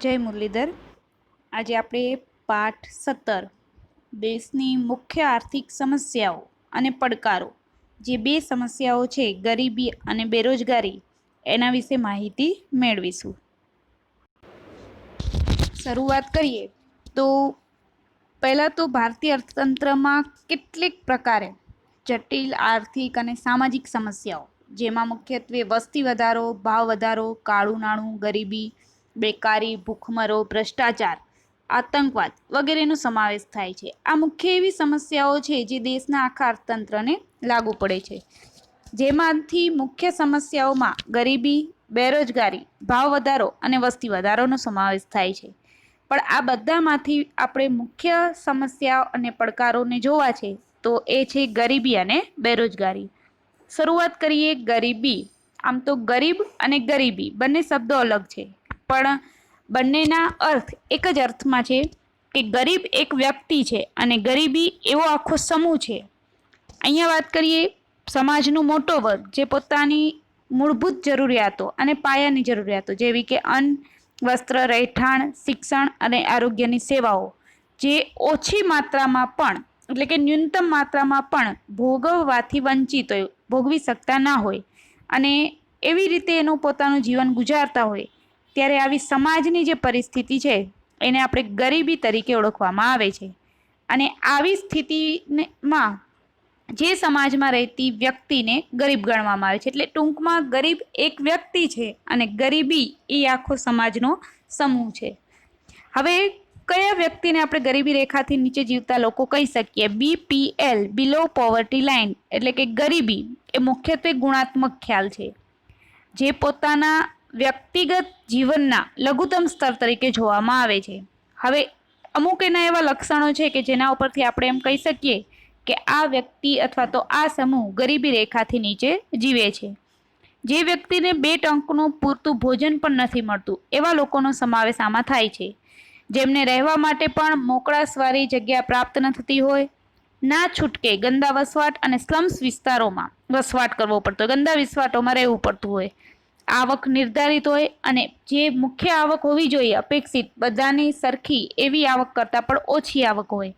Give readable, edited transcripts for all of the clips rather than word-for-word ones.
જય મુરલીધર। આજે આપણે પાઠ 17 દેશની મુખ્ય આર્થિક સમસ્યાઓ અને પડકારો, જે બે સમસ્યાઓ છે ગરીબી અને બેરોજગારી, એના વિશે માહિતી મેળવીશું। શરૂઆત કરીએ તો પહેલા તો ભારતીય અર્થતંત્રમાં કેટલીક પ્રકારે જટિલ આર્થિક અને સામાજિક સમસ્યાઓ, જેમાં મુખ્યત્વે વસ્તી વધારો, ભાવ વધારો, કાળું નાણું, ગરીબી, બેકારી, ભૂખમરો, ભ્રષ્ટાચાર, આતંકવાદ વગેરેનો સમાવેશ થાય છે। આ મુખ્ય એવી સમસ્યાઓ છે જે દેશના આખા અર્થતંત્રને લાગુ પડે છે। જેમાંથી મુખ્ય સમસ્યાઓમાં ગરીબી, બેરોજગારી, ભાવ વધારો અને વસ્તી વધારોનો સમાવેશ થાય છે। પણ આ બધામાંથી આપણે મુખ્ય સમસ્યા અને પડકારોને જોવા છે તો એ છે ગરીબી અને બેરોજગારી। શરૂઆત કરીએ ગરીબી। આમ તો ગરીબ અને ગરીબી બંને શબ્દો અલગ છે, પણ બંનેના અર્થ એક જ અર્થમાં છે કે ગરીબ એક વ્યક્તિ છે અને ગરીબી એવો આખો સમૂહ છે। અહીંયા વાત કરીએ સમાજનો મોટો વર્ગ જે પોતાની મૂળભૂત જરૂરિયાતો અને પાયાની જરૂરિયાતો જેવી કે અન્ન, વસ્ત્ર, રહેઠાણ, શિક્ષણ અને આરોગ્યની સેવાઓ જે ઓછી માત્રામાં પણ એટલે કે ન્યૂનતમ માત્રામાં પણ ભોગવવાથી વંચિત હોય, ભોગવી શકતા ના હોય અને એવી રીતે એનું પોતાનું જીવન ગુજારતા હોય, ત્યારે આવી સમાજની જે પરિસ્થિતિ છે એને આપણે ગરીબી તરીકે ઓળખવામાં આવે છે। અને આવી સ્થિતિમાં જે સમાજમાં રહેતી વ્યક્તિને ગરીબ ગણવામાં આવે છે। એટલે ટૂંકમાં ગરીબ એક વ્યક્તિ છે અને ગરીબી એ આખો સમાજનો સમૂહ છે। હવે કયા વ્યક્તિને આપણે ગરીબી રેખાથી નીચે જીવતા લોકો કહી શકીએ? BPL, બિલો પોવર્ટી લાઇન, એટલે કે ગરીબી એ મુખ્યત્વે ગુણાત્મક ખ્યાલ છે જે પોતાના વ્યક્તિગત જીવનના લઘુત્તમ સ્તર તરીકે જોવામાં આવે છે। હવે અમુક એના એવા લક્ષણો છે કે જેના ઉપરથી આપણે એમ કહી શકીએ કે આ વ્યક્તિ અથવા તો આ સમૂહ ગરીબી રેખાથી નીચે જીવે છે। જે વ્યક્તિને 2 ટંકનું પૂરતું ભોજન પણ નથી મળતું એવા લોકોનો સમાવેશ આમાં થાય છે। જેમને રહેવા માટે પણ મોકળાશવાળી જગ્યા પ્રાપ્ત ન થતી હોય, ના છૂટકે ગંદા વસવાટ અને સ્લમ્સ વિસ્તારોમાં વસવાટ કરવો પડતો હોય, ગંદા વિસવાટોમાં રહેવું પડતું હોય, આવક નિર્ધારિત હોય અને જે મુખ્ય આવક હોવી જોઈએ અપેક્ષિત બધાની સરખી એવી આવક કરતાં પણ ઓછી આવક હોય,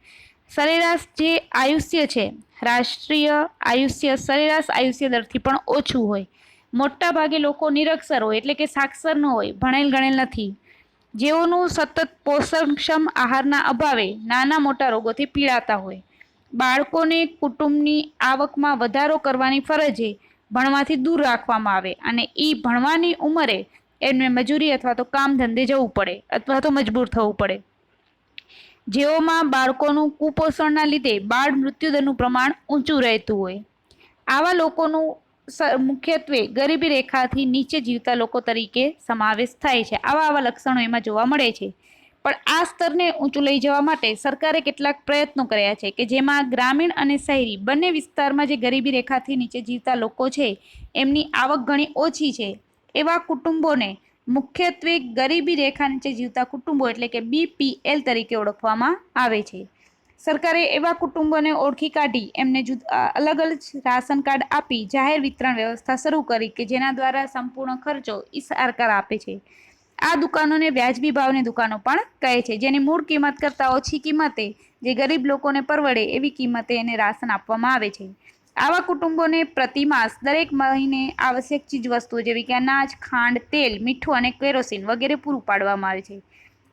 સરેરાશ જે આયુષ્ય છે રાષ્ટ્રીય આયુષ્ય સરેરાશ આયુષ્ય દરથી પણ ઓછું હોય, મોટા ભાગે લોકો નિરક્ષર હોય એટલે કે સાક્ષર ન હોય, ભણેલ ગણેલ નથી, જેઓનું સતત પોષણક્ષમ આહારના અભાવે નાના મોટા રોગોથી પીડાતા હોય, બાળકોને કુટુંબની આવકમાં વધારો કરવાની ફરજે ભણવાથી દૂર રાખવામાં આવે અને એ ભણવાની ઉંમરે એમને મજૂરી અથવા તો કામ ધંધે જવું પડે અથવા તો મજબૂર થવું પડે, જેઓમાં બાળકોનું કુપોષણના લીધે બાળ મૃત્યુદરનું પ્રમાણ ઊંચું રહેતું હોય, આવા લોકોનું મુખ્યત્વે ગરીબી રેખાથી નીચે જીવતા લોકો તરીકે સમાવેશ થાય છે। આવા લક્ષણો એમાં જોવા મળે છે। પણ આ સ્તરને ઊંચું લઈ જવા માટે સરકારે કેટલાક પ્રયત્નો કર્યા છે કે જેમાં ગ્રામીણ અને શહેરી બંને વિસ્તારમાં જે ગરીબી રેખાથી નીચે જીવતા લોકો છે એમની આવક ઘણી ઓછી છે એવા કુટુંબોને મુખ્યત્વે ગરીબી રેખા નીચે જીવતા કુટુંબો એટલે કે BPL તરીકે ઓળખવામાં આવે છે। સરકારે એવા કુટુંબોને ઓળખી કાઢી એમને અલગ અલગ રાશન કાર્ડ આપી જાહેર વિતરણ વ્યવસ્થા શરૂ કરી કે જેના દ્વારા સંપૂર્ણ ખર્ચો ઈ સરકાર આપે છે। આ દુકાનોને વ્યાજબી ભાવની દુકાનો પણ કહે છે, જેની મૂળ કિંમત કરતાં ઓછી કિંમતે જે ગરીબ લોકોને પરવડે એવી કિંમતે એને રાશન આપવામાં આવે છે। આવા કુટુંબોને પ્રતિમાસ દરેક મહિને આવશ્યક ચીજ વસ્તુઓ જેવી કે અનાજ, ખાંડ, તેલ, મીઠું અને કેરોસીન વગેરે પૂરું પાડવામાં આવે છે,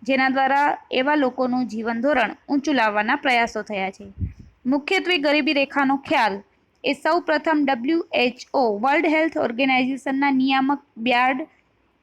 જેના દ્વારા એવા લોકોનું જીવન ધોરણ ઊંચું લાવવાના પ્રયાસો થયા છે। મુખ્યત્વે ગરીબી રેખાનો ખ્યાલ એ સૌ પ્રથમ WHO વર્લ્ડ હેલ્થ ઓર્ગેનાઇઝેશનના નિયામક બ્યાર્ડ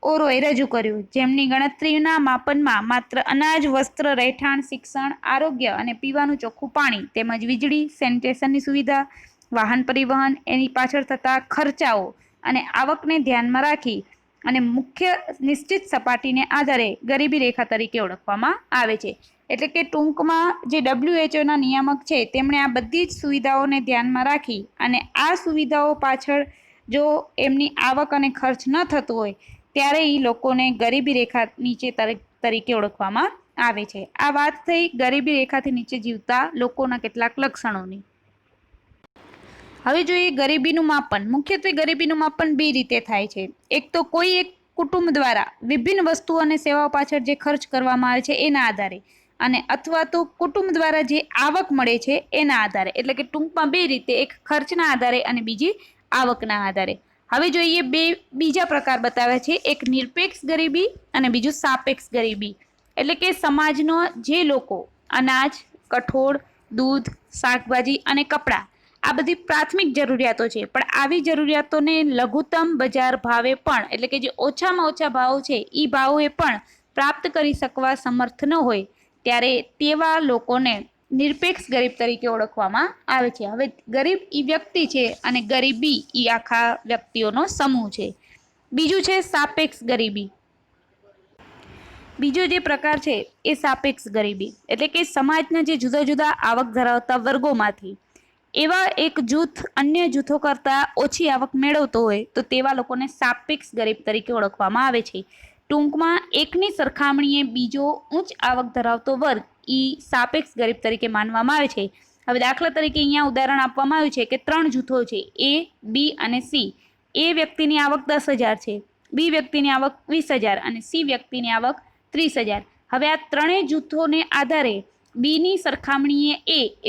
ઓરોએ રજૂ કર્યું, જેમની ગણતરીના માપનમાં માત્ર અનાજ, વસ્ત્ર, રહેઠાણ, શિક્ષણ, આરોગ્ય અને પીવાનું ચોખ્ખું પાણી તેમજ વીજળી, સેનિટેશનની સુવિધા, વાહન પરિવહન, એની પાછળ થતા ખર્ચાઓ અને આવકને ધ્યાનમાં રાખી અને મુખ્ય નિશ્ચિત સપાટીને આધારે ગરીબી રેખા તરીકે ઓળખવામાં આવે છે। એટલે કે ટૂંકમાં જે WHOના નિયામક છે તેમણે આ બધી જ સુવિધાઓને ધ્યાનમાં રાખી અને આ સુવિધાઓ પાછળ જો એમની આવક અને ખર્ચ ન થતો હોય ત્યારે એ લોકોને ગરીબી રેખા નીચે તરીકે ઓળખવામાં આવે છે। આ વાત થઈ ગરીબી રેખાથી નીચે જીવતા લોકોના કેટલાક લક્ષણોની। હવે જોઈએ ગરીબીનું માપન। મુખ્યત્વે ગરીબીનું માપન બે રીતે થાય છે। એક તો કોઈ એક કુટુંબ દ્વારા વિભિન્ન વસ્તુઓ અને સેવાઓ પાછળ જે ખર્ચ કરવામાં આવે છે એના આધારે, અને અથવા તો કુટુંબ દ્વારા જે આવક મળે છે એના આધારે. એટલે કે ટૂંકમાં બે રીતે, એક ખર્ચના આધારે અને બીજી આવકના આધારે. હવે જોઈએ બીજા પ્રકાર બતાવ્યા છે, એક નિરપેક્ષ ગરીબી અને બીજું સાપેક્ષ ગરીબી. એટલે કે સમાજનો જે લોકો અનાજ, કઠોળ, દૂધ, શાકભાજી અને કપડાં આ બધી પ્રાથમિક જરૂરિયાતો છે, પણ આવી જરૂરિયાતોને લઘુત્તમ બજાર ભાવે પણ, એટલે કે જે ઓછામાં ઓછા ભાવ છે એ ભાવે પણ પ્રાપ્ત કરી શકવા સમર્થ ન હોય, ત્યારે તેવા લોકોને નિરપેક્ષ ગરીબ તરીકે ઓળખવામાં આવે છે. હવે ગરીબ એ વ્યક્તિ છે અને ગરીબી એ આખા વ્યક્તિઓનો સમૂહ છે. બીજું છે સાપેક્ષ ગરીબી. બીજો જે પ્રકાર છે એ સાપેક્ષ ગરીબી, એટલે કે સમાજના જે જુદા જુદા આવક ધરાવતા વર્ગોમાંથી એવા એક જૂથ અન્ય જૂથો કરતાં ઓછી આવક મેળવતો હોય તો તેવા લોકોને સાપેક્ષ ગરીબ તરીકે ઓળખવામાં આવે છે. ટૂંકમાં એકની સરખામણીએ બીજો ઉચ્ચ આવક ધરાવતો વર્ગ એ સાપેક્ષ ગરીબ તરીકે માનવામાં આવે છે. હવે દાખલા તરીકે અહીંયા ઉદાહરણ આપવામાં આવ્યું છે કે 3 જૂથો છે, એ, બી અને સી. એ વ્યક્તિની આવક 10,000 છે, બી વ્યક્તિની આવક 20,000 અને સી વ્યક્તિની આવક 30,000. હવે આ ત્રણેય જૂથોને આધારે બીની સરખામણીએ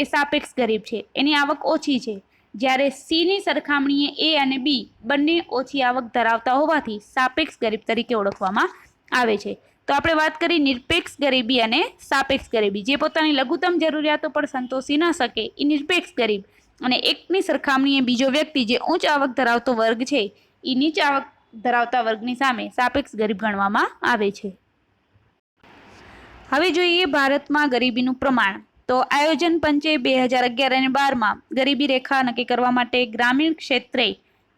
એ સાપેક્ષ ગરીબ છે, એની આવક ઓછી છે, જ્યારે સીની સરખામણીએ એ અને બી બંને ઓછી આવક ધરાવતા હોવાથી સાપેક્ષ ગરીબ તરીકે ઓળખવામાં આવે છે. તો આપણે વાત કરી નિરપેક્ષ ગરીબી અને સાપેક્ષ ગરીબી. જે પોતાની લઘુત્તમ જરૂરિયાતો પણ સંતોષી ન શકે એ નિરપેક્ષ ગરીબ, અને એકની સરખામણીએ બીજો વ્યક્તિ જે ઉચ્ચ આવક ધરાવતો વર્ગ છે એ નીચ આવક ધરાવતા વર્ગની સામે સાપેક્ષ ગરીબ ગણવામાં આવે છે. હવે જોઈએ ભારતમાં ગરીબીનું પ્રમાણ. તો આયોજન પંચે 2011 અને 12માં ગરીબી રેખા નક્કી કરવા માટે ગ્રામીણ ક્ષેત્રે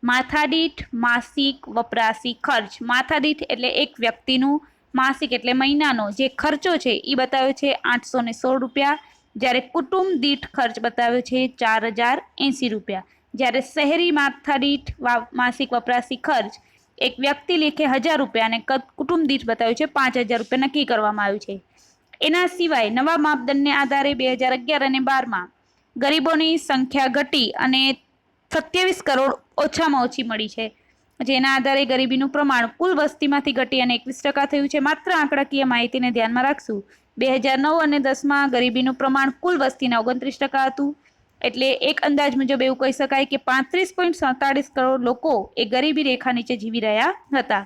માથાદીઠ માસિક વપરાશી ખર્ચ, માથાદીઠ એટલે એક વ્યક્તિનું, માસિક એટલે મહિનાનો જે ખર્ચો છે એ બતાવ્યો છે 816 રૂપિયા, જ્યારે કુટુંબ દીઠ ખર્ચ બતાવ્યો છે 4,080 રૂપિયા. જ્યારે શહેરી માથાદીઠ માસિક વપરાશી ખર્ચ એક વ્યક્તિ લેખે 1,000 રૂપિયા અને કુટુંબ દીઠ બતાવ્યું છે 5,000 રૂપિયા નક્કી કરવામાં આવ્યું છે. એના સિવાય નવા માપદંડને આધારે 2011 અને 12માં ગરીબોની સંખ્યા ઘટી અને 27 કરોડ ઓછામાં ઓછી મળી છે, જેના આધારે ગરીબીનું પ્રમાણ કુલ વસ્તીમાંથી ઘટી અને 21% થયું છે. માત્ર આંકડાકીય માહિતીને ધ્યાનમાં રાખશું. 2009 અને 10માં ગરીબીનું પ્રમાણ કુલ વસ્તીના 29% હતું. એટલે એક અંદાજ મુજબ એવું કહી શકાય કે 35.47 કરોડ લોકો એ ગરીબી રેખા નીચે જીવી રહ્યા હતા.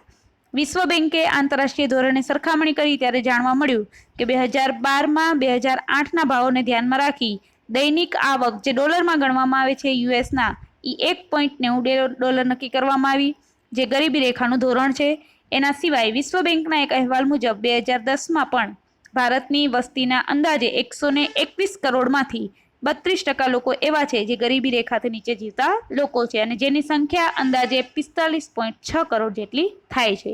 વિશ્વ બેંકે આંતરરાષ્ટ્રીય ધોરણે સરખામણી કરી ત્યારે જાણવા મળ્યું કે 2012માં 2008ના ભાવોને ધ્યાનમાં રાખી દૈનિક આવક જે ડોલરમાં ગણવામાં આવે છે યુએસના, એ $1.90 નક્કી કરવામાં આવી, જે ગરીબી રેખાનું ધોરણ છે. એના સિવાય વિશ્વ બેંકના એક અહેવાલ મુજબ 2010માં પણ ભારતની વસ્તીના અંદાજે 121 કરોડમાંથી 32% લોકો એવા છે જે ગરીબી રેખાથી નીચે જીવતા લોકો છે, અને જેની સંખ્યા અંદાજે 45.6 કરોડ જેટલી થાય છે.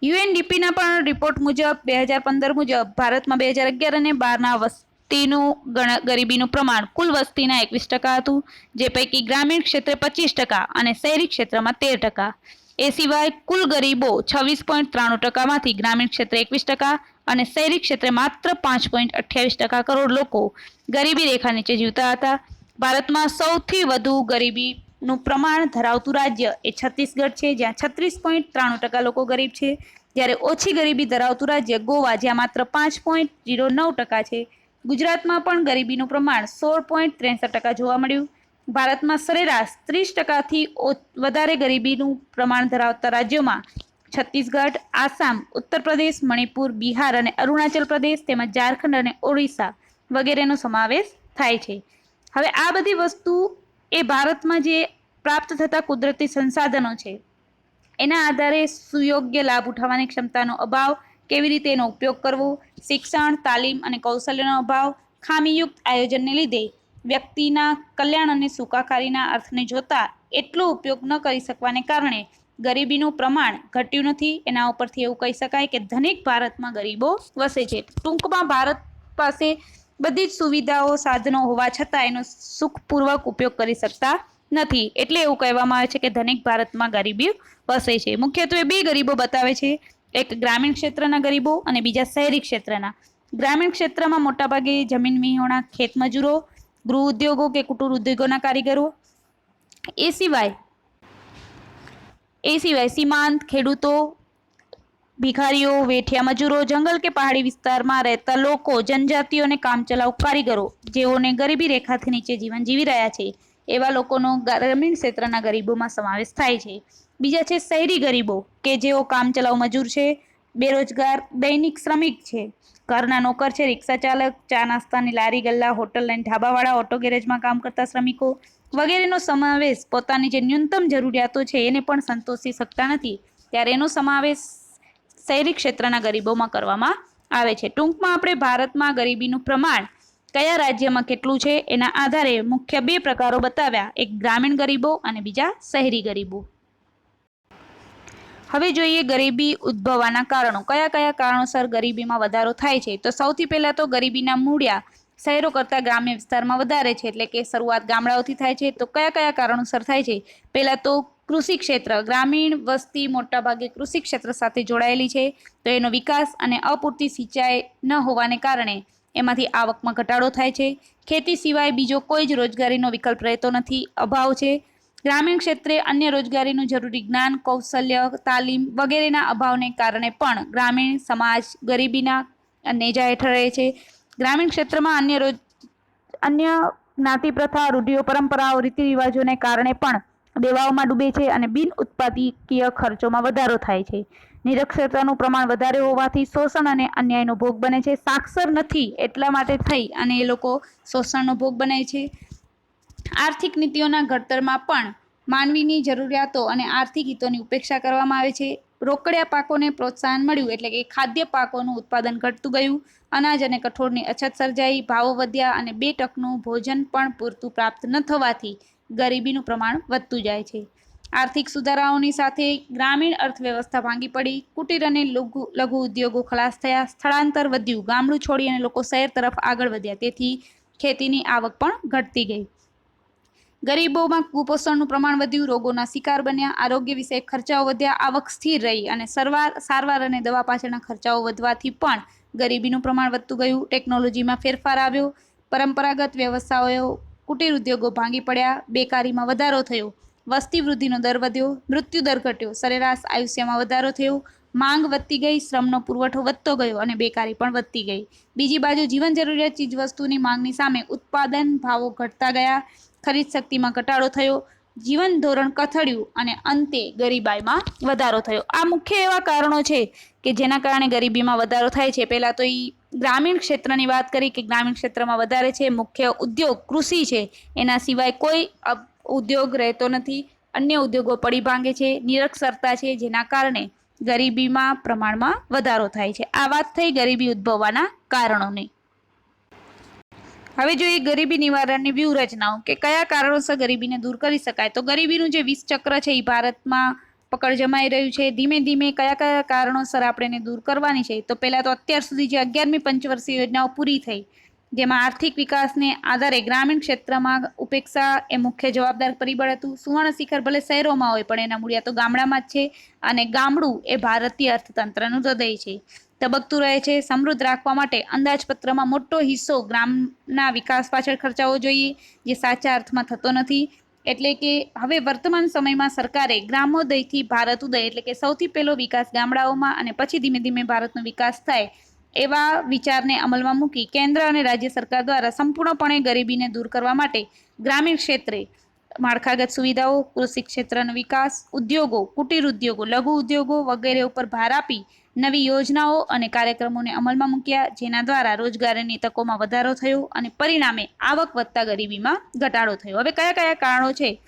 યુએનડીપીના પણ રિપોર્ટ મુજબ 2015 મુજબ ભારતમાં 2011 અને 12ના વસ્તીનું ગરીબીનું પ્રમાણ કુલ વસ્તીના 21% હતું, જે પૈકી ગ્રામીણ ક્ષેત્રે 25% અને શહેરી ક્ષેત્રમાં 13%. એ સિવાય કુલ ગરીબો 26.93%માંથી ગ્રામીણ ક્ષેત્રે 21% અને શહેરી ક્ષેત્રે માત્ર 5.28% કરોડ લોકો ગરીબી રેખા નીચે જીવતા હતા. ભારતમાં સૌથી વધુ ગરીબીનું પ્રમાણ ધરાવતું રાજ્ય એ છત્તીસગઢ છે, જ્યાં 36.93% લોકો ગરીબ છે, જ્યારે ઓછી ગરીબી ધરાવતું રાજ્ય ગોવા, જ્યાં માત્ર 5.09% છે. ગુજરાતમાં પણ ગરીબીનું પ્રમાણ 16.63% જોવા મળ્યું. ભારતમાં સરેરાશ 30%થી વધારે ગરીબીનું પ્રમાણ ધરાવતા રાજ્યોમાં છત્તીસગઢ, આસામ, ઉત્તર પ્રદેશ, મણિપુર, બિહાર અને અરુણાચલ પ્રદેશ તેમજ ઝારખંડ અને ઓડિશા વગેરેનો સમાવેશ થાય છે. હવે આ બધી વસ્તુ એ ભારતમાં જે પ્રાપ્ત થતા કુદરતી સંસાધનો છે એના આધારે સુયોગ્ય લાભ ઉઠાવવાની ક્ષમતાનો અભાવ, કેવી રીતે એનો ઉપયોગ કરવો, શિક્ષણ, તાલીમ અને કૌશલ્યનો અભાવ, ખામીયુક્ત આયોજનને લીધે વ્યક્તિના કલ્યાણ અને સુખાકારીના અર્થને જોતા એટલો ઉપયોગ ન કરી શકવાને કારણે ગરીબીનું પ્રમાણ ઘટ્યું નથી. એના ઉપરથી એવું કહી શકાય કે ધનિક ભારતમાં ગરીબો વસે છે. ટૂંકમાં ભારત પાસે બધી જ સુવિધાઓ, સાધનો હોવા છતાં એનો સુખપૂર્વક ઉપયોગ કરી શકતા નથી, એટલે એવું કહેવામાં આવે છે કે ધનિક ભારતમાં ગરીબી વસે છે. મુખ્યત્વે બે ગરીબો બતાવે છે, એક ગ્રામીણ ક્ષેત્રના ગરીબો અને બીજા શહેરી ક્ષેત્રના. ગ્રામીણ ક્ષેત્રમાં મોટાભાગે જમીન વિહોણા ખેતમજૂરો, ગૃહ ઉદ્યોગો કે કુટીર ઉદ્યોગોના કારીગરો. એ સિવાય એ સિવાય સીમાંત ખેડૂતો, ભિખારીઓ, વેઠિયા મજૂરો, જંગલ કે પહાડી વિસ્તારમાં રહેતા લોકો, જનજાતિઓ અને કામચલાઉ કારીગરો જેઓને ગરીબી રેખાથી નીચે જીવન જીવી રહ્યા છે એવા લોકોનો ગ્રામીણ ક્ષેત્રના ગરીબોમાં સમાવેશ થાય છે. બીજા છે શહેરી ગરીબો કે જેઓ કામચલાઉ મજૂર છે, બેરોજગાર, દૈનિક શ્રમિક છે, ઘરના નોકર છે, રિક્ષા ચાલક, ચા નાસ્તાની લારી ગલ્લા, હોટલ અને ઢાબાવાળા, ઓટો ગેરેજમાં કામ કરતા શ્રમિકો વગેરેનો સમાવેશ પોતાની જે ન્યૂનતમ જરૂરિયાતો છે એને પણ સંતોષી શકતા નથી ત્યારે એનો સમાવેશ શહેરી ક્ષેત્રના ગરીબોમાં કરવામાં આવે છે. ટૂંકમાં આપણે ભારતમાં ગરીબીનું પ્રમાણ કયા રાજ્યમાં કેટલું છે એના આધારે મુખ્ય બે પ્રકારો બતાવ્યા, એક ગ્રામીણ ગરીબો અને બીજા શહેરી ગરીબો. હવે જોઈએ ગરીબી ઉદ્ભવવાના કારણો. કયા કયા કારણોસર ગરીબીમાં વધારો થાય છે? તો સૌથી પહેલા તો ગરીબીના મૂળિયા શહેરો કરતા ગ્રામ્ય વિસ્તારમાં વધારે છે, એટલે કે શરૂઆત ગામડાઓથી થાય છે. તો કયા કયા કારણોસર થાય છે? પહેલા તો કૃષિ ક્ષેત્ર. ગ્રામીણ વસ્તી મોટાભાગે કૃષિ ક્ષેત્ર સાથે જોડાયેલી છે, તો એનો વિકાસ અને અપૂરતી સિંચાઈ ન હોવાને કારણે એમાંથી આવકમાં ઘટાડો થાય છે. ખેતી સિવાય બીજો કોઈ જ રોજગારીનો વિકલ્પ રહેતો નથી, અભાવ છે. ગ્રામીણ ક્ષેત્રે અન્ય રોજગારીનું જરૂરી જ્ઞાન, કૌશલ્ય, તાલીમ વગેરેના અભાવને કારણે પણ ગ્રામીણ સમાજ ગરીબીના નેજા હેઠળ રહે છે. ગ્રામીણ ક્ષેત્રમાં અન્ય જ્ઞાતિ પ્રથા, રૂઢિઓ, પરંપરાઓ, રીતિ રિવાજોને કારણે પણ દેવાઓમાં ડૂબે છે અને બિન ઉત્પાદકીય ખર્ચોમાં વધારો થાય છે. નિરક્ષરતાનું પ્રમાણ વધારે હોવાથી શોષણ અને અન્યાયનો ભોગ બને છે. સાક્ષર નથી એટલા માટે થઈ અને એ લોકો શોષણનો ભોગ બને છે. આર્થિક નીતિઓના ઘડતરમાં પણ માનવીની જરૂરિયાતો અને આર્થિક હિતોની ઉપેક્ષા કરવામાં આવે છે. રોકડિયા પાકોને પ્રોત્સાહન મળ્યું એટલે કે ખાદ્ય પાકોનું ઉત્પાદન ઘટતું ગયું, અનાજ અને કઠોળની અછત સર્જાઈ, ભાવો વધ્યા અને 2 ભોજન પણ પૂરતું પ્રાપ્ત ન થવાથી ગરીબીનું પ્રમાણ વધતું જાય છે. આર્થિક સુધારાઓની સાથે ગ્રામીણ અર્થવ્યવસ્થા ભાંગી પડી, કુટીર અને લઘુ ઉદ્યોગો ખલાસ થયા, સ્થળાંતર વધ્યું, ગામડું છોડી અને લોકો શહેર તરફ આગળ વધ્યા, તેથી ખેતીની આવક પણ ઘટતી ગઈ. ગરીબોમાં કુપોષણનું પ્રમાણ વધ્યું, રોગોના શિકાર બન્યા, આરોગ્ય વિષયક ખર્ચાઓ વધ્યા, આવક સ્થિર રહી અને સારવાર અને દવા પાછળના ખર્ચાઓ વધવાથી પણ ગરીબીનું પ્રમાણ વધતું ગયું. ટેકનોલોજીમાં ફેરફાર આવ્યો, પરંપરાગત વ્યવસાયો, કુટીર ઉદ્યોગો ભાંગી પડ્યા, બેકારીમાં વધારો થયો, વસ્તી વૃદ્ધિનો દર વધ્યો, મૃત્યુ દર ઘટ્યો, સરેરાશ આયુષ્યમાં વધારો થયો, માંગ વધતી ગઈ, શ્રમનો પુરવઠો વધતો ગયો અને બેકારી પણ વધતી ગઈ. બીજી બાજુ જીવન જરૂરિયાત ચીજવસ્તુની માંગની સામે ઉત્પાદન ભાવો ઘટતા ગયા, ખરીદ શક્તિમાં ઘટાડો થયો, જીવન ધોરણ કથળ્યું અને અંતે ગરીબાઈમાં વધારો થયો. આ મુખ્ય એવા કારણો છે કે જેના કારણે ગરીબીમાં વધારો થાય છે. પહેલા તો એ ગ્રામીણ ક્ષેત્રની વાત કરી કે ગ્રામીણ ક્ષેત્રમાં વધારે છે. મુખ્ય ઉદ્યોગ કૃષિ છે, એના સિવાય કોઈ ઉદ્યોગ રહેતો નથી, અન્ય ઉદ્યોગો પડી ભાંગે છે, નિરક્ષરતા છે, જેના કારણે ગરીબીમાં પ્રમાણમાં વધારો થાય છે. આ વાત થઈ ગરીબી ઉદ્ભવવાના કારણોની. હવે જોઈએ ગરીબી નિવારણની વ્યૂહરચનાઓ કે કયા કારણોસર ગરીબીને દૂર કરી શકાય. તો ગરીબીનું જે 20 ચક્ર છે એ ભારતમાં પકડ જમાઈ રહ્યું છે. ધીમે ધીમે કયા કયા કારણોસર આપણે એને દૂર કરવાની છે? તો પહેલા તો અત્યાર સુધી જે 11મી પંચવર્ષીય યોજનાઓ પૂરી થઈ, જેમાં આર્થિક વિકાસને આધારે ગ્રામીણ ક્ષેત્રમાં ઉપેક્ષા એ મુખ્ય જવાબદાર પરિબળ હતું. સુવર્ણ શિખર ભલે શહેરોમાં હોય પણ એના મૂળિયા તો ગામડામાં જ છે અને ગામડું એ ભારતીય અર્થતંત્રનું હૃદય છે, ધબકતું રહે છે. સમૃદ્ધ રાખવા માટે અંદાજપત્રમાં મોટો હિસ્સો ગ્રામના વિકાસ પાછળ ખર્ચાવો જોઈએ, જે સાચા અર્થમાં થતો નથી. એટલે કે હવે વર્તમાન સમયમાં સરકારે ગ્રામોદયથી ભારતોદય એટલે કે સૌથી પહેલો વિકાસ ગામડાઓમાં અને પછી ધીમે ધીમે ભારતનો વિકાસ થાય એવા વિચારને અમલમાં મૂકી કેન્દ્ર અને રાજ્ય સરકાર દ્વારા સંપૂર્ણપણે ગરીબીને દૂર કરવા માટે ગ્રામીણ ક્ષેત્રે માળખાગત સુવિધાઓ, કૃષિ ક્ષેત્રનો વિકાસ, ઉદ્યોગો, કુટીર ઉદ્યોગો, લઘુ ઉદ્યોગો વગેરે ઉપર ભાર આપી નવી યોજનાઓ અને કાર્યક્રમોને અમલમાં મૂક્યા, જેના દ્વારા રોજગારીની તકોમાં વધારો થયો અને પરિણામે આવક વધતા ગરીબીમાં ઘટાડો થયો. હવે કયા કયા કારણો છે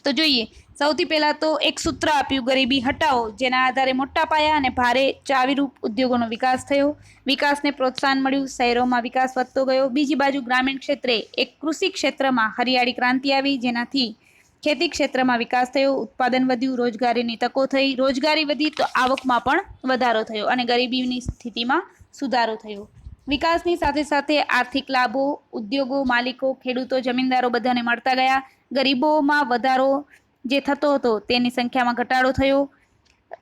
તો જોઈએ. સૌથી પહેલા તો એક સૂત્ર આપ્યું, ગરીબી હટાવો, જેના આધારે મોટા પાયા અને ભારે ચાવીરૂપ ઉદ્યોગોનો વિકાસ થયો, વિકાસને પ્રોત્સાહન મળ્યું, શહેરોમાં વિકાસ વધતો ગયો. બીજી બાજુ ગ્રામીણ ક્ષેત્રે એક કૃષિ ક્ષેત્રમાં હરિયાળી ક્રાંતિ આવી, જેનાથી ખેતી ક્ષેત્રમાં વિકાસ થયો, ઉત્પાદન વધ્યું, રોજગારીની તકો થઈ, રોજગારી વધી તો આવકમાં પણ વધારો થયો અને ગરીબીની સ્થિતિમાં સુધારો થયો. વિકાસની સાથે સાથે આર્થિક લાભો ઉદ્યોગો માલિકો, ખેડૂતો, જમીનદારો બધાને મળતા ગયા. ગરીબોમાં વધારો જે થતો હતો તેની સંખ્યામાં ઘટાડો થયો.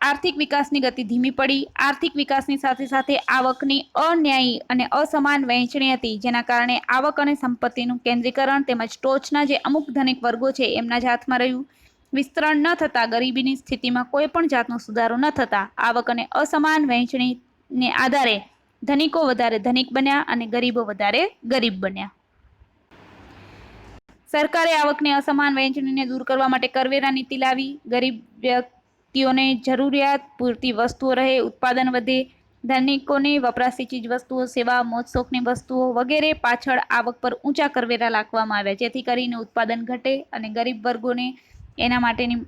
આર્થિક વિકાસની ગતિ ધીમી પડી. આર્થિક વિકાસની સાથે સાથે આવકની અન્યાયી અને અસમાન વહેંચણી હતી, જેના કારણે આવક અને સંપત્તિનું કેન્દ્રીકરણ તેમજ ટોચના જે અમુક ધનિક વર્ગો છે એમના જ હાથમાં રહ્યું. વિસ્તરણ ન થતાં ગરીબીની સ્થિતિમાં કોઈ પણ જાતનો સુધારો ન થતાં આવક અને અસમાન વહેંચણીને આધારે ધનિકો વધારે ધનિક બન્યા અને ગરીબો વધારે ગરીબ બન્યા. સરકારે આવકની અસમાન વહેંચણીને દૂર કરવા માટે કરવેરા નીતિ લાવી. ગરીબ વ્યક્તિઓને જરૂરિયાત પૂરતી વસ્તુઓ રહે, ઉત્પાદન વધે, ધનિકોને વપરાશી ચીજ વસ્તુઓ, સેવા, મોજશોખની વસ્તુઓ વગેરે પાછળ આવક પર ઊંચા કરવેરા લાખવામાં આવ્યા, જેથી કરીને ઉત્પાદન ઘટે અને ગરીબ વર્ગોને એના માટેની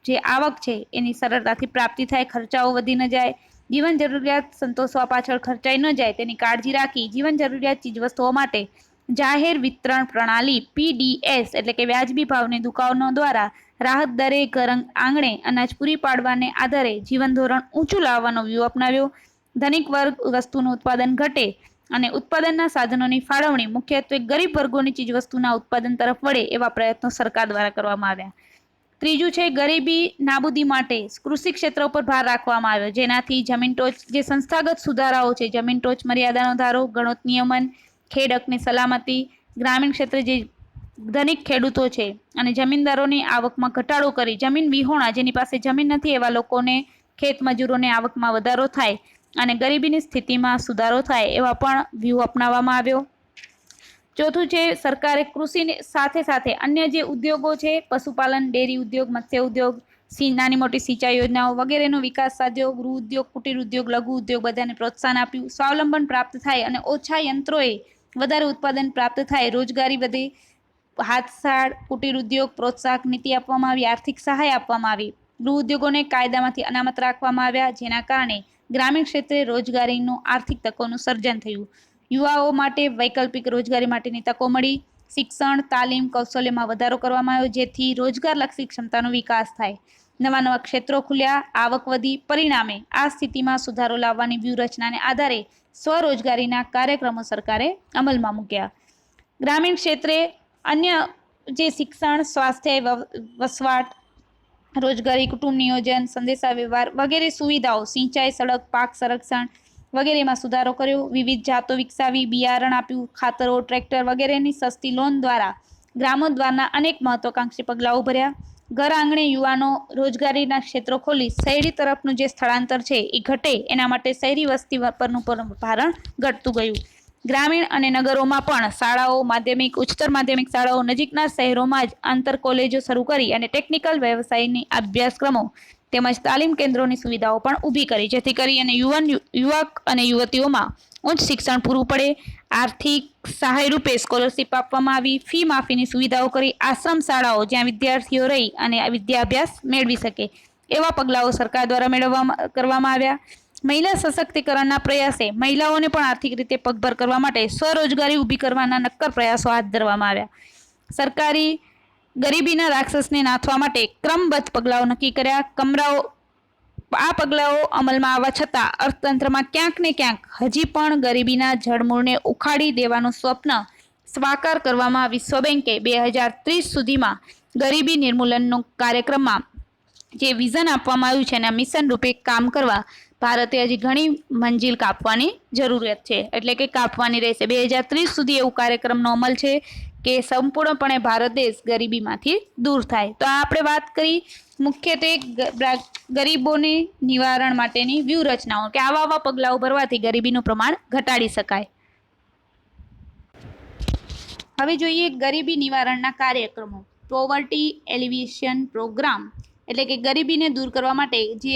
જે આવક છે એની સરળતાથી પ્રાપ્તિ થાય, ખર્ચાઓ વધી ન જાય, જીવન જરૂરિયાત સંતોષવા પાછળ ખર્ચાઈ ન જાય તેની કાળજી રાખી જીવન જરૂરિયાત ચીજવસ્તુઓ માટે જાહેર વિતરણ પ્રણાલી PDS એટલે કે વ્યાજબી ભાવની દુકાનો દ્વારા રાહત દરે ઘર આંગણે અનાજ પૂરી પાડવાને આધારે જીવન ધોરણ ઊંચું લાવવાનો વ્યૂહ અપનાવ્યો. ધનિક વર્ગ વસ્તુનું ઉત્પાદન ઘટે અને ઉત્પાદનના સાધનોની ફાળવણી મુખ્યત્વે ગરીબ વર્ગોની ચીજવસ્તુના ઉત્પાદન તરફ વળે એવા પ્રયત્નો સરકાર દ્વારા કરવામાં આવ્યા. ત્રીજું છે ગરીબી નાબૂદી માટે કૃષિ ક્ષેત્ર ઉપર ભાર રાખવામાં આવ્યો, જેનાથી જમીન ટોચ જે સંસ્થાગત સુધારાઓ છે, જમીન ટોચ મર્યાદાનો ધારો, ગણોત નિયમન, ખેડકની સલામતી, ગ્રામીણ ક્ષેત્રે જે ધનિક ખેડૂતો છે અને જમીનદારોની આવકમાં ઘટાડો કરી જમીન વિહોણા જેની પાસે જમીન નથી એવા લોકોને ખેત મજૂરોની આવકમાં વધારો થાય અને ગરીબીની સ્થિતિમાં સુધારો થાય એવા પણ વ્યૂહ અપનાવવામાં આવ્યો. ચોથું છે સરકારે કૃષિની સાથે સાથે અન્ય જે ઉદ્યોગો છે, પશુપાલન, ડેરી ઉદ્યોગ, મત્સ્ય ઉદ્યોગ, નાની મોટી સિંચાઈ યોજનાઓ વગેરેનો વિકાસ સાધ્યો. ગૃહ ઉદ્યોગ, કુટીર ઉદ્યોગ, લઘુ ઉદ્યોગ બધાને પ્રોત્સાહન આપ્યું. સ્વાવલંબન પ્રાપ્ત થાય અને ઓછા યંત્રોએ વધારે ઉત્પાદન પ્રાપ્ત થાય, રોજગારી વધે, હાથસાળ કુટીર ઉદ્યોગ પ્રોત્સાહક નીતિ આપવામાં આવી, આર્થિક સહાય આપવામાં આવી. ગૃહ ઉદ્યોગોને કાયદામાંથી અનામત રાખવામાં આવ્યા, જેના કારણે ગ્રામીણ ક્ષેત્રે રોજગારીનું આર્થિક તકોનું સર્જન થયું. યુવાઓ માટે વૈકલ્પિક રોજગારી માટેની તકો મળી. શિક્ષણ, તાલીમ, કૌશલ્યમાં વધારો કરવામાં આવ્યો, જેથી રોજગારલક્ષી ક્ષમતાનો વિકાસ થાય. નવા નવા ક્ષેત્રો ખુલ્યા, આવક વધી. પરિણામે આ સ્થિતિમાં સુધારો લાવવાની વ્યૂહરચનાને આધારે સ્વરોજગારીના કાર્યક્રમો સરકારે અમલમાં મૂક્યા. ગ્રામીણ ક્ષેત્રે અન્ય જે શિક્ષણ, સ્વાસ્થ્ય, વસવાટ, રોજગારી, કુટુંબ નિયોજન, સંદેશા વ્યવહાર વગેરે સુવિધાઓ, સિંચાઈ, સડક, પાક સંરક્ષણ વગેરેમાં સુધારો કર્યો. વિવિધ જાતો વિકસાવી, બિયારણ આપ્યું, ખાતરો, ટ્રેક્ટર વગેરેની સસ્તી લોન દ્વારા ગ્રામોદ્ધારના અનેક મહત્વાકાંક્ષી પગલાઓ ભર્યા. ઘર આંગણે યુવાનો રોજગારીના ક્ષેત્રો ખોલી શહેરી તરફનું જે સ્થળાંતર છે એ ઘટે એના માટે શહેરી વસ્તી પરનું ભારણ ઘટતું ગયું. ગ્રામીણ અને નગરોમાં પણ શાળાઓ, માધ્યમિક, ઉચ્ચતર માધ્યમિક શાળાઓ નજીકના શહેરોમાં જ આંતર કોલેજો શરૂ કરી અને ટેકનિકલ વ્યવસાયની અભ્યાસક્રમો તેમજ તાલીમ કેન્દ્રોની સુવિધાઓ પણ ઊભી કરી, જેથી કરી અને યુવક અને યુવતીઓમાં ઉચ્ચ શિક્ષણ પૂરું પડે. આર્થિક સહાય રૂપે સ્કોલરશીપ આપવામાં આવી, ફી માફીની સુવિધાઓ કરી, આશ્રમ શાળાઓ જ્યાં વિદ્યાર્થીઓ રહી અને વિદ્યાભ્યાસ મેળવી શકે એવા પગલાઓ સરકાર દ્વારા કરવામાં આવ્યા. મહિલા સશક્તિકરણના પ્રયાસે મહિલાઓને પણ આર્થિક રીતે પગભર કરવા માટે સ્વરોજગારી ઊભી કરવાના નક્કર પ્રયાસો હાથ ધરવામાં આવ્યા. સરકારી ગરીબીના રાક્ષસને નાથવા માટે ક્રમબદ્ધ પગલાઓ નક્કી કર્યા. આ પગલાઓ અમલમાં આવવા છતાં અર્થતંત્રમાં ક્યાંક ને ક્યાંક હજી પણ ગરીબીના જળમૂળને ઉખાડી દેવાનું સ્વપ્ન સાકાર કરવામાં વિશ્વ બેંકે 2030 સુધીમાં ગરીબી નિર્મૂલનનો કાર્યક્રમમાં જે વિઝન આપવામાં આવ્યું છે એના મિશન રૂપે કામ કરવા ભારતે હજી ઘણી મંજિલ કાપવાની જરૂરિયાત છે, એટલે કે કાપવાની રહેશે. 2030 સુધી એવું કાર્યક્રમનો અમલ છે કે સંપૂર્ણપણે ભારત દેશ ગરીબીમાંથી દૂર થાય. તો આ આપણે વાત કરી મુખ્યત્વે ગરીબોને નિવારણ માટેની વ્યૂહરચનાઓ કે આવા પગલાઓ ભરવાથી ગરીબીનું પ્રમાણ ઘટાડી શકાય. હવે જોઈએ ગરીબી નિવારણના કાર્યક્રમો. પોવર્ટી એલિવેશન પ્રોગ્રામ એટલે કે ગરીબીને દૂર કરવા માટે જે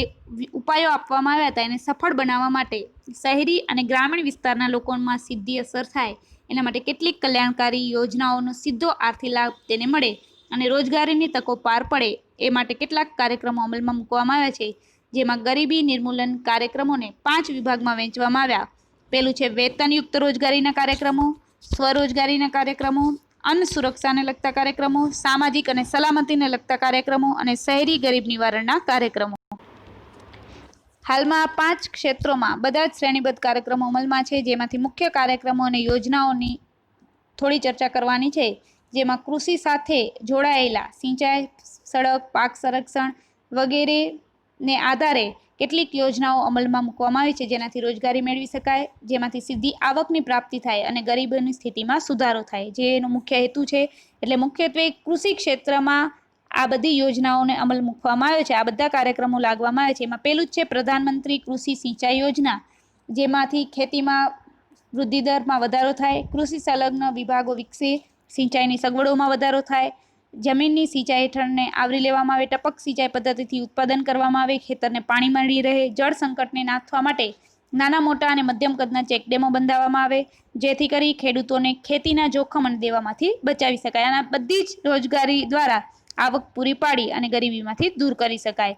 ઉપાયો આપવામાં આવ્યા હતા એને સફળ બનાવવા માટે શહેરી અને ગ્રામીણ વિસ્તારના લોકોમાં સીધી અસર થાય એના માટે કેટલીક કલ્યાણકારી યોજનાઓનો સીધો આર્થિક લાભ તેને મળે અને રોજગારીની તકો પાર પડે એ માટે કેટલાક કાર્યક્રમો અમલમાં મૂકવામાં આવ્યા છે, જેમાં ગરીબી નિર્મૂલન કાર્યક્રમોને 5 વિભાગમાં વહેંચવામાં આવ્યા. પહેલું છે વેતનયુક્ત રોજગારીના કાર્યક્રમો, સ્વરોજગારીના કાર્યક્રમો, અન્ન સુરક્ષાને લગતા કાર્યક્રમો, સામાજિક અને સલામતીને લગતા કાર્યક્રમો અને શહેરી ગરીબ નિવારણના કાર્યક્રમો. હાલમાં 5 ક્ષેત્રોમાં બધા જ શ્રેણીબદ્ધ કાર્યક્રમો અમલમાં છે, જેમાંથી મુખ્ય કાર્યક્રમો અને યોજનાઓની થોડી ચર્ચા કરવાની છે. જેમાં કૃષિ સાથે જોડાયેલા સિંચાઈ, સડક, પાક સંરક્ષણ વગેરેને આધારે કેટલીક યોજનાઓ અમલમાં મૂકવામાં આવી છે, જેનાથી રોજગારી મેળવી શકાય, જેમાંથી સીધી આવકની પ્રાપ્તિ થાય અને ગરીબોની સ્થિતિમાં સુધારો થાય, જે એનો મુખ્ય હેતુ છે. એટલે મુખ્યત્વે કૃષિ ક્ષેત્રમાં આ બધી યોજનાઓને અમલ મૂકવામાં આવ્યો છે, આ બધા કાર્યક્રમો લાગવામાં આવે છે. એમાં પહેલું જ છે પ્રધાનમંત્રી કૃષિ સિંચાઈ યોજના, જેમાંથી ખેતીમાં વૃદ્ધિ દરમાં વધારો થાય, કૃષિ સંલગ્ન વિભાગો વિકસે, સિંચાઈની સગવડોમાં વધારો થાય, જમીનની સિંચાઈ હેઠળને આવરી લેવામાં આવે, ટપક સિંચાઈ પદ્ધતિથી ઉત્પાદન કરવામાં આવે, ખેતરને પાણી મળી રહે, જળ સંકટને નાથવા માટે નાના મોટા અને મધ્યમ કદના ચેકડેમો બંધાવવામાં આવે, જેથી કરી ખેડૂતોને ખેતીના જોખમ અને દેવામાંથી બચાવી શકાય. અને બધી જ રોજગારી દ્વારા આવક પૂરી પાડી અને ગરીબીમાંથી દૂર કરી શકાય.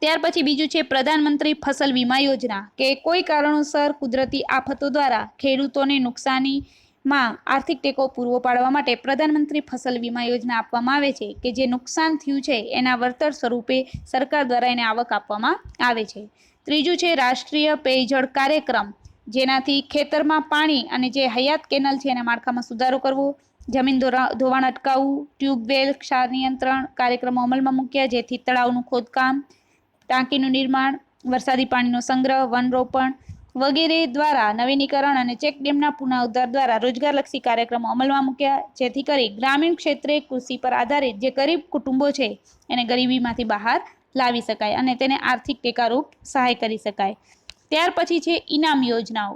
ત્યાર પછી બીજું છે પ્રધાનમંત્રી ફસલ વીમા યોજના, કે કોઈ કારણોસર કુદરતી આફતો દ્વારા ખેડૂતોને નુકસાનીમાં આર્થિક ટેકો પૂરો પાડવા માટે પ્રધાનમંત્રી ફસલ વીમા યોજના આપવામાં આવે છે, કે જે નુકસાન થયું છે એના વળતર સ્વરૂપે સરકાર દ્વારા એને આવક આપવામાં આવે છે. ત્રીજું છે રાષ્ટ્રીય પેયજળ કાર્યક્રમ, જેનાથી ખેતરમાં પાણી અને જે હયાત કેનાલ છે એના માળખામાં સુધારો કરવો, જમીન ધોવાણ અટકાવવું, ટ્યુબવેલ ક્ષાર નિયંત્રણ કાર્યક્રમો અમલમાં મૂક્યા, જેથી તળાવનું ખોદકામ, ટાંકીનું નિર્માણ, વરસાદી પાણીનો સંગ્રહ, વનરોપણ વગેરે દ્વારા નવીનીકરણ અને ચેકડેમના પુનઃઉદ્ધાર દ્વારા રોજગારલક્ષી કાર્યક્રમો અમલમાં મૂક્યા, જેથી કરી ગ્રામીણ ક્ષેત્રે કૃષિ પર આધારિત જે ગરીબ કુટુંબો છે એને ગરીબીમાંથી બહાર લાવી શકાય અને તેને આર્થિક ટેકારૂપ સહાય કરી શકાય. ત્યાર પછી છે ઇનામ યોજનાઓ,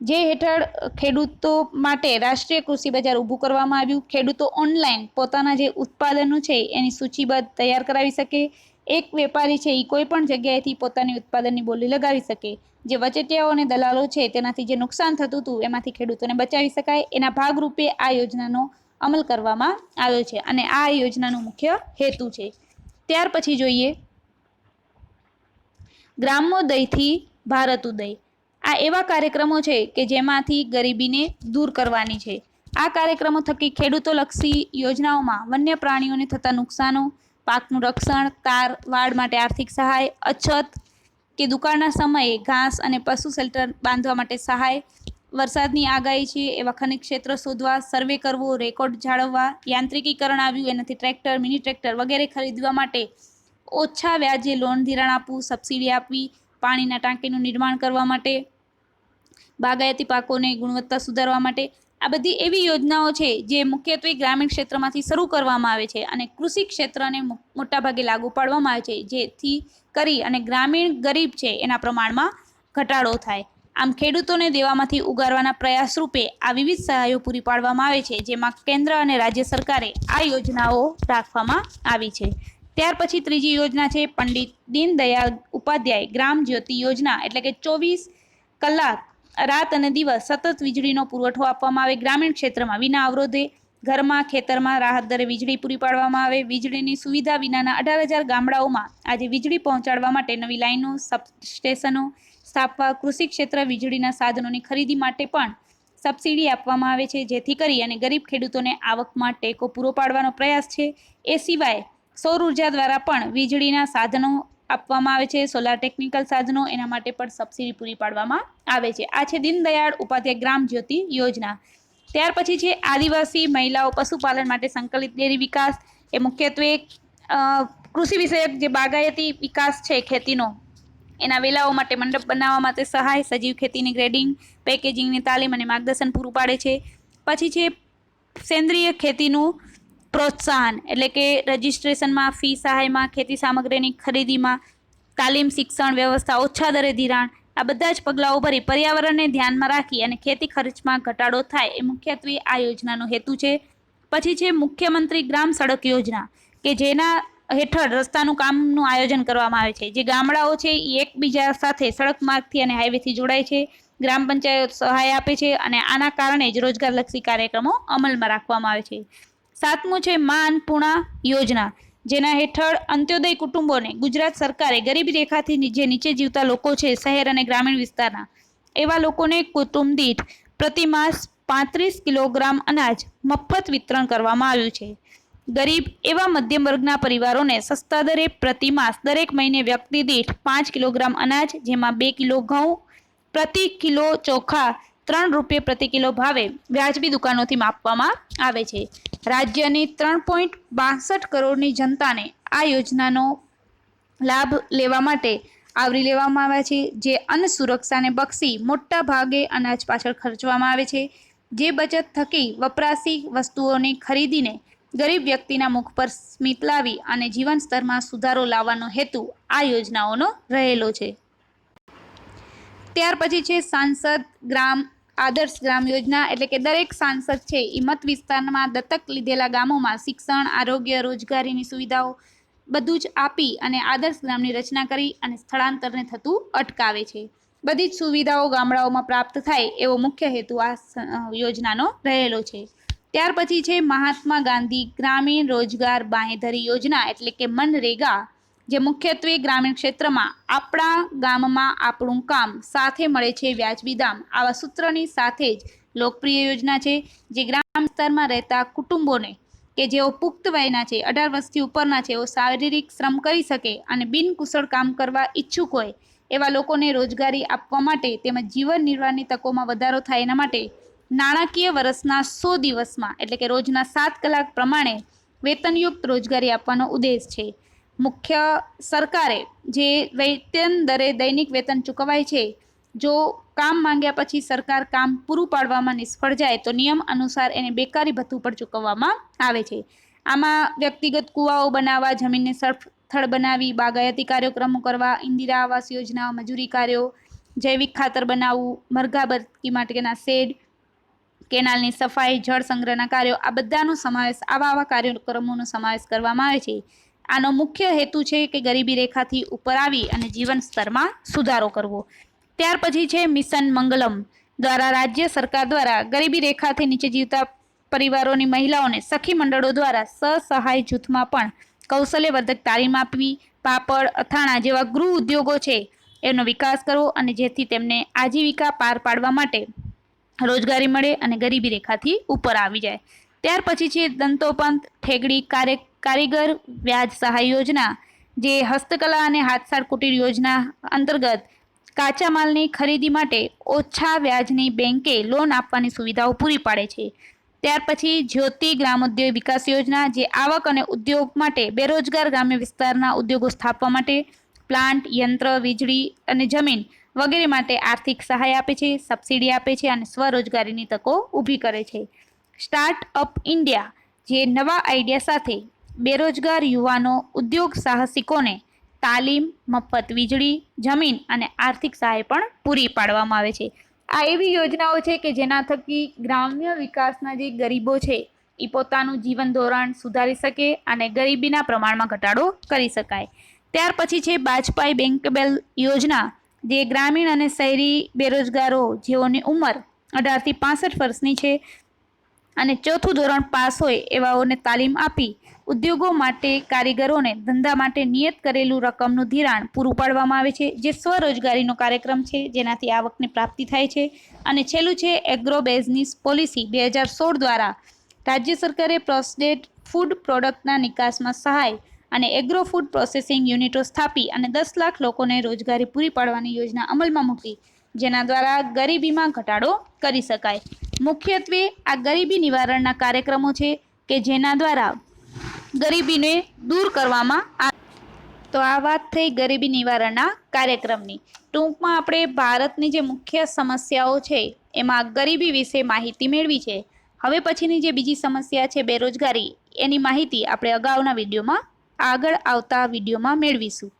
જે હેઠળ ખેડૂતો માટે રાષ્ટ્રીય કૃષિ બજાર ઊભું કરવામાં આવ્યું. ખેડૂતો ઓનલાઈન પોતાના જે ઉત્પાદનો છે એની સૂચિબદ્ધ તૈયાર કરાવી શકે. એક વેપારી છે એ કોઈ પણ જગ્યાએથી પોતાની ઉત્પાદનની બોલી લગાવી શકે. જે વચેટિયાઓ અને દલાલો છે તેનાથી જે નુકસાન થતું હતું એમાંથી ખેડૂતોને બચાવી શકાય. એના ભાગરૂપે આ યોજનાનો અમલ કરવામાં આવ્યો છે અને આ યોજનાનો મુખ્ય હેતુ છે. ત્યાર પછી જોઈએ ગ્રામોદયથી ભારત ઉદય. આ એવા કાર્યક્રમો છે કે જેમાંથી ગરીબીને દૂર કરવાની છે. આ કાર્યક્રમો થકી ખેડૂતોલક્ષી યોજનાઓમાં વન્ય પ્રાણીઓને થતા નુકસાનો, પાકનું રક્ષણ, તાર વાડ માટે આર્થિક સહાય, અછત કે દુકાળના સમયે ઘાસ અને પશુ શેલ્ટર બાંધવા માટે સહાય, વરસાદની આગાહી છે એવા ખનિજ ક્ષેત્ર શોધવા, સર્વે કરવો, રેકોર્ડ જાળવવા, યાંત્રિકીકરણ આવ્યું એનાથી ટ્રેક્ટર, મિની ટ્રેક્ટર વગેરે ખરીદવા માટે ઓછા વ્યાજે લોન ધિરાણ આપવું, સબસિડી આપવી, પાણીના ટાંકીનું નિર્માણ કરવા માટે, બાગાયતી પાકોને ગુણવત્તા સુધારવા માટે. આ બધી એવી યોજનાઓ છે જે મુખ્યત્વે ગ્રામીણ ક્ષેત્રમાંથી શરૂ કરવામાં આવે છે અને કૃષિ ક્ષેત્રને મોટાભાગે લાગુ પાડવામાં આવે છે, જેથી કરી અને ગ્રામીણ ગરીબ છે એના પ્રમાણમાં ઘટાડો થાય. આમ ખેડૂતોને દેવામાંથી ઉગારવાના પ્રયાસ રૂપે આ વિવિધ સહાયો પૂરી પાડવામાં આવે છે, જેમાં કેન્દ્ર અને રાજ્ય સરકારે આ યોજનાઓ રાખવામાં આવી છે. ત્યાર પછી ત્રીજી યોજના છે પંડિત દીનદયાળ ઉપાધ્યાય ગ્રામ જ્યોતિ યોજના, એટલે કે 24 કલાક રાત અને દિવસ સતત વીજળીનો પુરવઠો આપવામાં આવે ગ્રામીણ ક્ષેત્રમાં વિના અવરોધે. ઘરમાં, ખેતરમાં રાહત દરે વીજળી પૂરી પાડવામાં આવે. વીજળીની સુવિધા વિનાના 18,000 ગામડાઓમાં આજે વીજળી પહોંચાડવા માટે નવી લાઈનો, સબસ્ટેશનો સ્થાપવા, કૃષિ ક્ષેત્ર વીજળીના સાધનોની ખરીદી માટે પણ સબસિડી આપવામાં આવે છે, જેથી કરી અને ગરીબ ખેડૂતોને આવકમાં ટેકો પૂરો પાડવાનો પ્રયાસ છે. એ સિવાય સૌર ઉર્જા દ્વારા પણ વીજળીના સાધનો આપવામાં આવે છે, સોલાર ટેકનિકલ સાધનો, એના માટે પણ સબસિડી પૂરી પાડવામાં આવે છે. આ છે દીનદયાળ ઉપાધ્યાય ગ્રામ જ્યોતિ યોજના. ત્યાર પછી છે આદિવાસી મહિલાઓ પશુપાલન માટે સંકલિત ડેરી વિકાસ. એ મુખ્યત્વે કૃષિ વિષયક જે બાગાયતી વિકાસ છે ખેતીનો, એના વેલાઓ માટે મંડપ બનાવવા માટે સહાય, સજીવ ખેતીની ગ્રેડિંગ, પેકેજિંગની તાલીમ અને માર્ગદર્શન પૂરું પાડે છે. પછી છે સેન્દ્રિય ખેતીનું પ્રોત્સાહન, એટલે કે રજિસ્ટ્રેશનમાં, ફી સહાયમાં, ખેતી સામગ્રીની ખરીદીમાં, તાલીમ, શિક્ષણ વ્યવસ્થા, ઓછા દરે ધિરાણ, આ બધા જ પગલાઓ ભરી પર્યાવરણને ધ્યાનમાં રાખી અને ખેતી ખર્ચમાં ઘટાડો થાય એ મુખ્યત્વે આ યોજનાનો હેતુ છે. પછી છે મુખ્યમંત્રી ગ્રામ સડક યોજના, કે જેના હેઠળ રસ્તાનું કામનું આયોજન કરવામાં આવે છે. જે ગામડાઓ છે એ એકબીજા સાથે સડક માર્ગથી અને હાઈવેથી જોડાય છે. ગ્રામ પંચાયત સહાય આપે છે અને આના કારણે જ રોજગારલક્ષી કાર્યક્રમો અમલમાં રાખવામાં આવે છે. સાતમું છે મા અન્નપૂર્ણા યોજના, જેના હેઠળ અંત્યોદય કુટુંબોને ગુજરાત સરકારે ગરીબી રેખાથી જે નીચે જીવતા લોકો છે શહેર અને ગ્રામીણ વિસ્તારના, એવા લોકોને કુટુંબ દીઠ પ્રતિમાસ 35 કિલોગ્રામ અનાજ મફત વિતરણ કરવામાં આવ્યું છે. ગરીબ એવા મધ્યમ વર્ગના પરિવારોને સસ્તા દરે પ્રતિમાસ દરેક મહિને વ્યક્તિ દીઠ 5 કિલોગ્રામ અનાજ, જેમાં 2 કિલો ઘઉં પ્રતિ કિલો, ચોખા 3 રૂપિયા પ્રતિ કિલો ભાવે વ્યાજબી દુકાનોથી માપવામાં આવે છે. રાજ્યની 3.62 કરોડની જનતાને આ યોજનાનો લાભ લેવા માટે આવરી લેવામાં આવ્યા છે. જે અન્ન સુરક્ષાને બક્ષી મોટા ભાગે અનાજ પાછળ ખર્ચવામાં આવે છે. જે બચત થકી વપરાશી વસ્તુઓની ખરીદીને ગરીબ વ્યક્તિના મુખ પર સ્મિત લાવી અને જીવન સ્તરમાં સુધારો લાવવાનો હેતુ આ યોજનાઓનો રહેલો છે. ત્યાર પછી છે સાંસદ ગ્રામ આદર્શ ગ્રામ યોજના, એટલે કે દરેક સાંસદ છે એ મત વિસ્તારમાં દત્તક લીધેલા ગામોમાં શિક્ષણ, આરોગ્ય, રોજગારીની સુવિધાઓ બધું જ આપી અને આદર્શ ગ્રામની રચના કરી અને સ્થળાંતરને થતું અટકાવે છે. બધી જ સુવિધાઓ ગામડાઓમાં પ્રાપ્ત થાય એવો મુખ્ય હેતુ આ યોજનાનો રહેલો છે. ત્યાર પછી છે મહાત્મા ગાંધી ગ્રામીણ રોજગાર બાંહેધરી યોજના, એટલે કે મનરેગા, જે મુખ્યત્વે ગ્રામીણ ક્ષેત્રમાં આપણા ગામમાં આપણું કામ, સાથે મળે છે વ્યાજબી દામ, આવા સૂત્રની સાથે જ લોકપ્રિય યોજના છે, જે ગ્રામ વિસ્તારમાં રહેતા કુટુંબોને કે જેઓ પુખ્ત વયના છે, 18 વર્ષથી ઉપરના છે, એઓ શારીરિક શ્રમ કરી શકે અને બિનકુશળ કામ કરવા ઈચ્છુક હોય એવા લોકોને રોજગારી આપવા માટે તેમજ જીવન નિર્વાહની તકોમાં વધારો થાય એના માટે નાણાકીય વર્ષના 100 દિવસમાં, એટલે કે રોજના 7 કલાક પ્રમાણે વેતનયુક્ત રોજગારી આપવાનો ઉદ્દેશ છે. મુખ્ય સરકારે જે વેતન દરે દૈનિક વેતન ચૂકવાય છે, જો કામ માંગ્યા પછી સરકાર કામ પૂરું પાડવામાં નિષ્ફળ જાય તો નિયમ અનુસાર એને બેકારી ભથ્થું પણ ચૂકવવામાં આવે છે. આમાં વ્યક્તિગત કુવાઓ બનાવવા, જમીનને સ્થળ બનાવી, બાગાયતી કાર્યક્રમો કરવા, ઇન્દિરા આવાસ યોજના, મજૂરી કાર્યો, જૈવિક ખાતર બનાવવું, મરઘા બરકી માટેના શેડ, કેનાલની સફાઈ, જળ સંગ્રહના કાર્યો, આ બધાનો સમાવેશ, આવા કાર્યક્રમોનો સમાવેશ કરવામાં આવે છે. આનો મુખ્ય હેતુ છે કે ગરીબી રેખાથી ઉપર આવી અને જીવન સ્તરમાં સુધારો કરવો. ત્યાર પછી છે મિશન મંગલમ દ્વારા રાજ્ય સરકાર દ્વારા ગરીબી રેખાથી નીચે જીવતા પરિવારોની મહિલાઓને સખી મંડળો દ્વારા સ્વ-સહાય જૂથમાં પણ કૌશલ્યવર્ધક તાલીમ આપવી, પાપડ, અથાણા જેવા ગૃહ ઉદ્યોગો છે એનો વિકાસ કરવો અને જેથી તેમને આજીવિકા પાર પાડવા માટે રોજગારી મળે અને ગરીબી રેખાથી ઉપર આવી જાય. ત્યાર પછી છે દંતોપંત ઠેગડી કારીગર વ્યાજ સહાય યોજના, જે હસ્તકલા અને હાથસાળ કુટીર યોજના અંતર્ગત કાચા માલની ખરીદી માટે ઓછા વ્યાજની બેંકે લોન આપવાની સુવિધાઓ પૂરી પાડે છે. ત્યાર પછી જ્યોતિ ગ્રામોદ્યોગ વિકાસ યોજના, જે આવક અને ઉદ્યોગ માટે બેરોજગાર ગ્રામ્ય વિસ્તારના ઉદ્યોગો સ્થાપવા માટે પ્લાન્ટ, યંત્ર, વીજળી અને જમીન વગેરે માટે આર્થિક સહાય આપે છે, સબસિડી આપે છે અને સ્વરોજગારીની તકો ઊભી કરે છે. સ્ટાર્ટઅપ ઇન્ડિયા, જે નવા આઈડિયા સાથે બેરોજગાર યુવાનો ઉદ્યોગ સાહસિકોને તાલીમ, મફત વીજળી, જમીન અને આર્થિક સહાય પણ પૂરી પાડવામાં આવે છે. આ એવી યોજનાઓ છે કે જેના થકી ગ્રામ્ય વિકાસના જે ગરીબો છે એ પોતાનું જીવન ધોરણ સુધારી શકે અને ગરીબીના પ્રમાણમાં ઘટાડો કરી શકાય. ત્યાર પછી છે વાજપાઈ બેંકેબલ યોજના, જે ગ્રામીણ અને શહેરી બેરોજગારો જેઓની ઉંમર 18 થી 65 વર્ષની છે અને 4થું ધોરણ પાસ હોય એવાઓને તાલીમ આપી ઉદ્યોગો માટે કારીગરોને ધંધા માટે નિયત કરેલું રકમનું ધિરાણ પૂરું પાડવામાં આવે છે, જે સ્વરોજગારીનો કાર્યક્રમ છે જેનાથી આવકની પ્રાપ્તિ થાય છે. અને છેલ્લું છે એગ્રો બિઝનેસ પોલિસી 2016 દ્વારા રાજ્ય સરકારે પ્રોસેસ્ડ ફૂડ પ્રોડક્ટના નિકાસમાં સહાય અને એગ્રો ફૂડ પ્રોસેસિંગ યુનિટો સ્થાપી અને 10 લાખ લોકોને રોજગારી પૂરી પાડવાની યોજના અમલમાં મૂકી, જેના દ્વારા ગરીબીમાં ઘટાડો કરી શકાય. મુખ્યત્વે આ ગરીબી નિવારણના કાર્યક્રમો છે કે જેના દ્વારા ગરીબીને દૂર કરવામાં આવે. તો આ વાત થઈ ગરીબી નિવારણના કાર્યક્રમની. ટૂંકમાં આપણે ભારતની જે મુખ્ય સમસ્યાઓ છે એમાં ગરીબી વિશે માહિતી મેળવી છે. હવે પછીની જે બીજી સમસ્યા છે બેરોજગારી, એની માહિતી આપણે અગાઉના વિડીયોમાં આગળ આવતા વિડીયોમાં મેળવીશું.